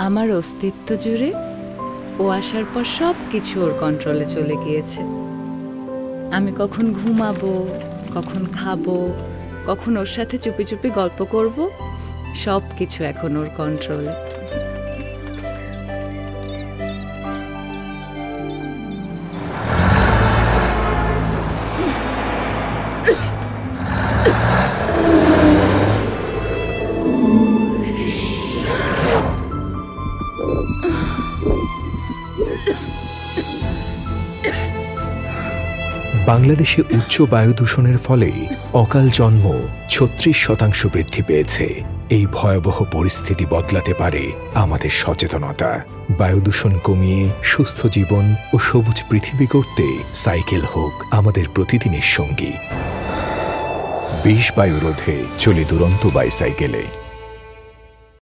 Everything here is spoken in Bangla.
আমার অস্তিত্ব জুড়ে ও আসার পর সব কিছু ওর কন্ট্রোলে চলে গিয়েছে। আমি কখন ঘুমাবো, কখন খাবো, কখন ওর সাথে চুপি চুপি গল্প করব, সব কিছু এখন ওর কন্ট্রোলে। বাংলাদেশে উচ্চ বায়ু দূষণের ফলে অকাল জন্ম ৩৬% বৃদ্ধি পেয়েছে। এই ভয়াবহ পরিস্থিতি বদলাতে পারে আমাদের সচেতনতা। বায়ু দূষণ কমিয়ে সুস্থ জীবন ও সবুজ পৃথিবী করতে সাইকেল হোক আমাদের প্রতিদিনের সঙ্গী। ২০ বায়ু রোধে চলে দুরন্ত বাইসাইকেলে।